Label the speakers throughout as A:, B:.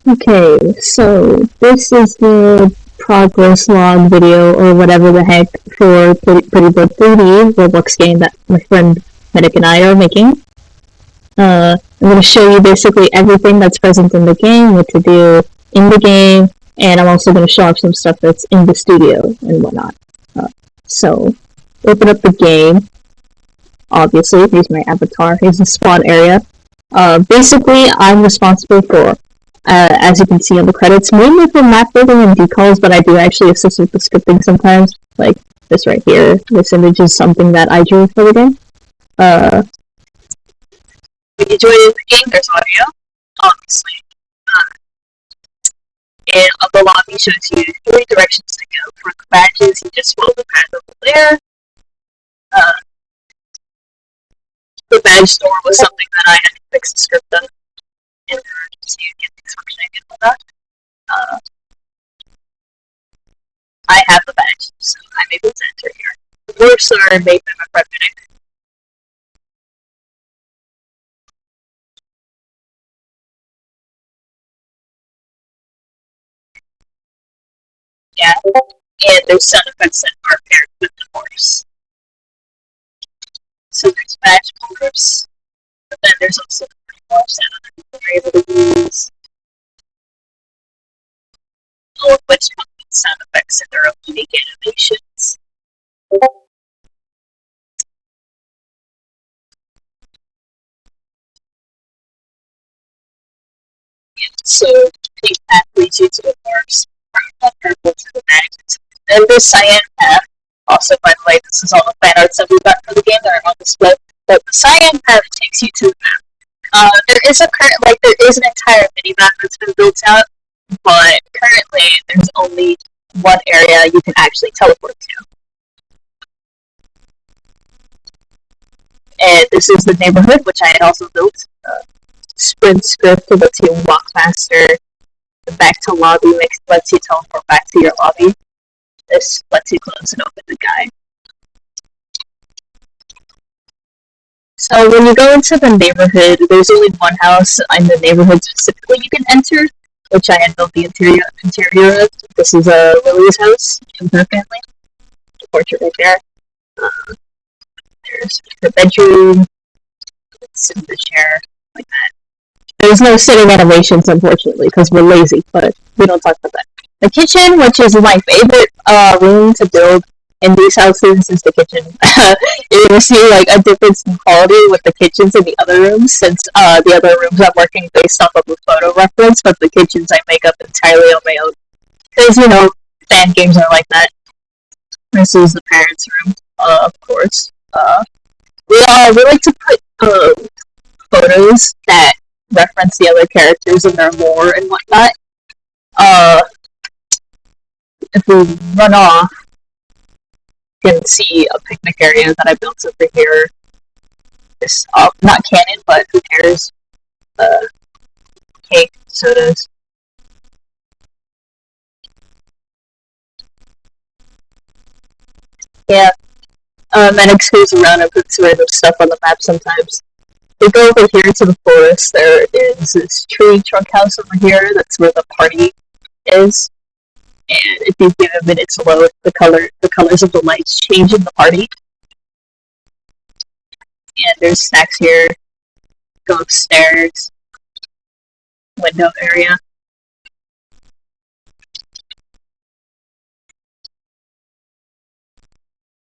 A: Okay, so this is the progress log video or whatever the heck for Pretty Bird 3D Roblox game that my friend Medic and I are making. I'm going to show you basically everything that's present in the game, what to do in the game, and I'm also going to show off some stuff that's in the studio and whatnot. So, open up the game. Obviously, here's my avatar. Here's the spawn area. Basically, I'm responsible for, as you can see on the credits, mainly for map building and decals, but I do actually assist with the scripting sometimes. Like this right here. This image is something that I drew for the game. When you join in the game, there's audio, obviously. And the lobby shows you 3 directions to go. For the badges, you just follow the path over there. The badge store was something that I had to fix the script on in order to get things functioning and all that. I have the badge, so I'm able to enter here. The morphs are made by my friend Medic. Yeah, and there's sound effects that are paired with the morphs. So there's badge morphs, but then there's also morphs that other people are able to use. All of which come with sound effects and their own unique animations. So pink path leads you to the morphs, purple to the magnets. And this cyan path, also by the way, this is all the fan arts that we got for the game that are on display. But the cyan path takes you to the map. There is an entire mini map that's been built out, but currently there's only one area you can actually teleport to. And this is the neighborhood, which I had also built. Sprint script lets you walk faster. Back to lobby lets you teleport back to your lobby. This lets you close and open the guide. So when you go into the neighborhood, there's only one house in the neighborhood specifically you can enter, which I had built the interior of. This is Lily's house and her family. The portrait right there. There's her bedroom. Sit in the chair like that. There's no sitting animations, unfortunately, because we're lazy, but we don't talk about that. The kitchen, which is my favorite room to build in these houses, is the kitchen. You're going to see like a difference in quality with the kitchens in the other rooms, since the other rooms I'm working based off of a photo reference, but the kitchens I make up entirely on my own. Because, you know, fan games are like that. This is the parents' room, of course. We like to put photos that reference the other characters and their lore and whatnot. If we run off, you can see a picnic area that I built over here. This, not canon, but who cares? Cake, sodas. Yeah. Medics goes around and puts random stuff on the map sometimes. We go over here to the forest. There is this tree trunk house over here. That's where the party is. And if you give a minute to load, the colors of the lights change in the party. And there's snacks here. Go upstairs. Window area.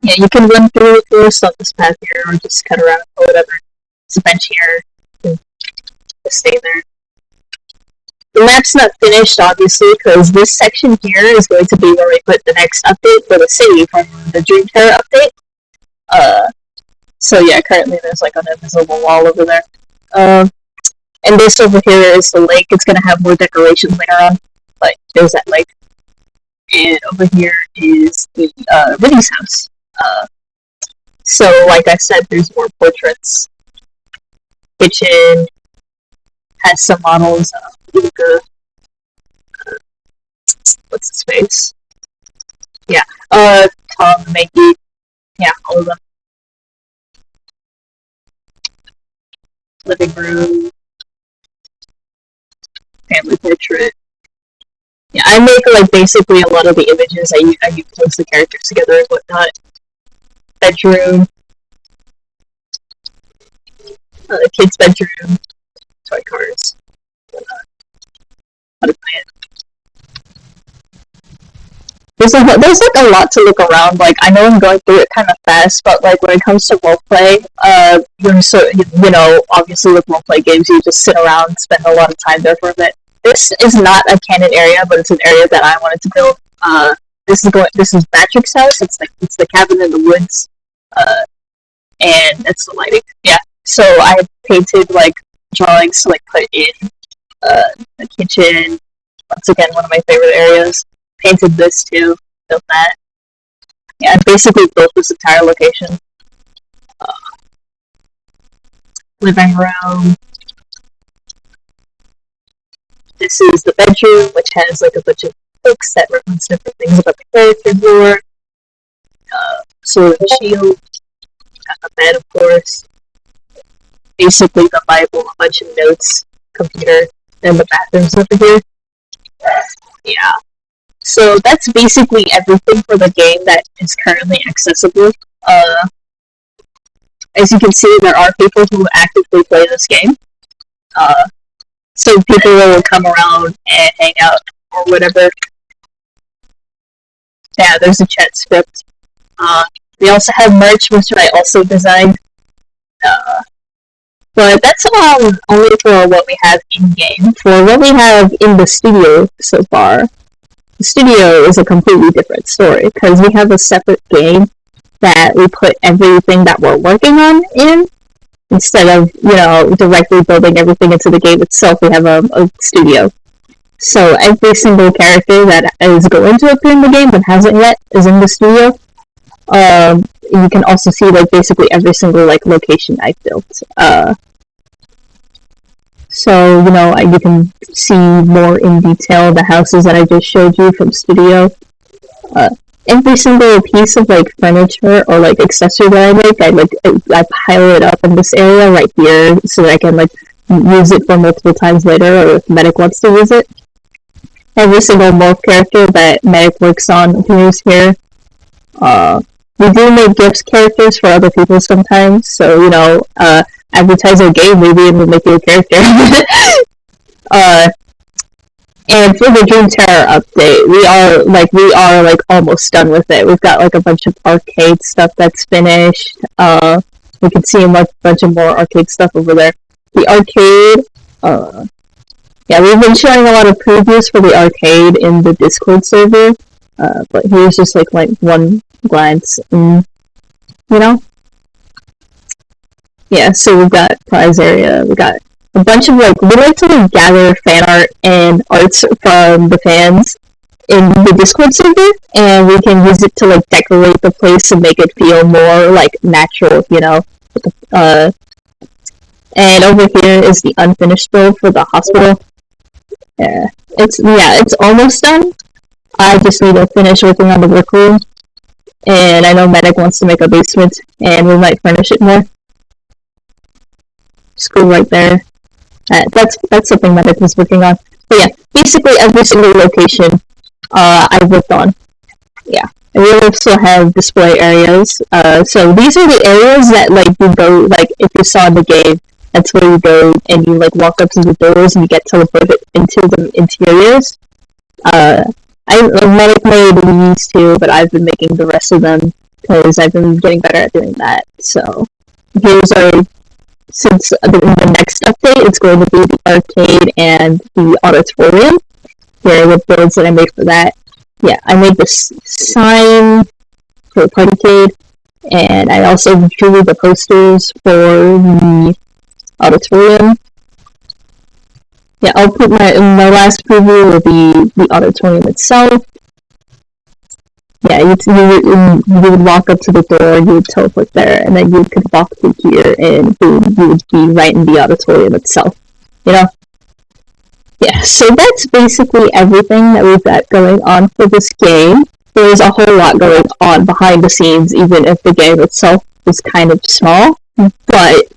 A: Yeah, you can run through the forest on this path here, or just cut around or whatever. There's a bench here. You can just stay there. The map's not finished, obviously, because this section here is going to be where we put the next update for the city from the Dream Terror update. So yeah, currently there's like an invisible wall over there. And this over here is the lake. It's gonna have more decorations later on, but there's that lake. And over here is the Winnie's house. So like I said, there's more portraits. Kitchen has some models. Luca. What's his face? Yeah. Tom, Maggie. Yeah, all of them. Living room. family portrait. Yeah, I make like basically a lot of the images. I place the characters together and whatnot. Bedroom, kid's bedroom, toy cars, how to play it. There's like a lot to look around. Like I know I'm going through it kind of fast, but like when it comes to roleplay, obviously with roleplay games, you just sit around, spend a lot of time there for a bit. This is not a canon area, but it's an area that I wanted to build. This is Patrick's house. It's the cabin in the woods, and that's the lighting. Yeah. So I painted like drawings to like put in the kitchen. Once again, one of my favorite areas. Painted this too. Built that. Yeah, I basically built this entire location. Living room. This is the bedroom, which has like a bunch of books that reference different things about the character lore. Sword and shield. Got the bed, of course. Basically the Bible, a bunch of notes, computer, and the bathrooms over here. Yeah. So that's basically everything for the game that is currently accessible. As you can see, there are people who actively play this game. So people will come around and hang out or whatever. Yeah, there's a chat script. We also have merch, which I also designed. But that's only for what we have in-game. For what we have in the studio so far, the studio is a completely different story, because we have a separate game that we put everything that we're working on in, instead of, directly building everything into the game itself. We have a studio. So every single character that is going to appear in the game but hasn't yet is in the studio. You can also see like basically every single like location I've built. So you can see more in detail the houses that I just showed you from studio. Every single piece of like furniture or like accessory that I make, I pile it up in this area right here so that I can like use it for multiple times later, or if Medic wants to use it. Every single morph character that Medic works on appears here. We do make gifts characters for other people sometimes, so advertise our game, maybe it will make you a character. And for the Dream Terror update, we are almost done with it. We've got like a bunch of arcade stuff that's finished. We can see a bunch of more arcade stuff over there. The arcade, we've been showing a lot of previews for the arcade in the Discord server. But here's just like one glance, and yeah. So we've got prize area. We got a bunch of we like to gather fan art and arts from the fans in the Discord server, and we can use it to decorate the place and make it feel more natural, And over here is the unfinished build for the hospital. Yeah, it's almost done. I just need to finish working on the workroom, and I know Medic wants to make a basement, and we might furnish it more. School right there. That's something Medic was working on. But yeah, basically every single location I worked on. Yeah, and we also have display areas. So these are the areas that you go if you saw in the game. That's where you go and you walk up to the doors and you get teleported into the interiors. Medic made these too, but I've been making the rest of them because I've been getting better at doing that. So here's since the next update, it's going to be the arcade and the auditorium. Here are the builds that I made for that. Yeah, I made this sign for Partycade, and I also drew the posters for the auditorium. Yeah, I'll put my last preview will be the auditorium itself. Yeah, you would walk up to the door, you would teleport there, and then you could walk through here, and boom, you would be right in the auditorium itself. Yeah, so that's basically everything that we've got going on for this game. There's a whole lot going on behind the scenes, even if the game itself is kind of small, but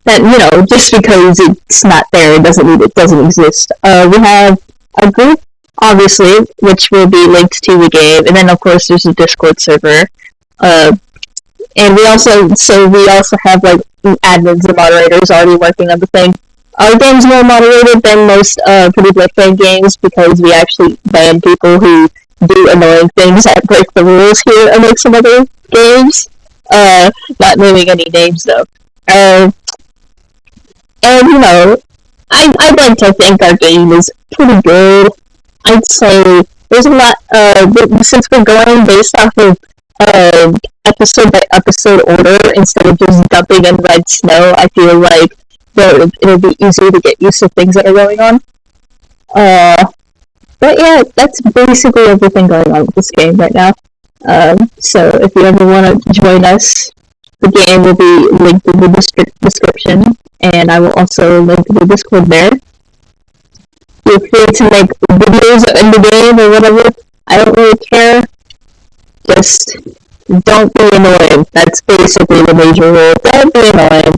A: that, just because it's not there doesn't mean it doesn't exist. We have a group, obviously, which will be linked to the game, and then of course there's a Discord server. And we also have like admins and moderators already working on the thing. Our game's more moderated than most Pretty Blood Fan games because we actually ban people who do annoying things that break the rules here, unlike some other games. Not naming any names though. And I'd like to think our game is pretty good. I'd say there's a lot. Since we're going based off of episode by episode order instead of just dumping in red snow, I feel like it'll be easier to get used to things that are going on. But yeah, that's basically everything going on with this game right now. So if you ever want to join us, the game will be linked in the description, and I will also link the Discord there. Feel free to make videos in the game or whatever. I don't really care. Just don't be annoying. That's basically the major rule. Don't be annoying.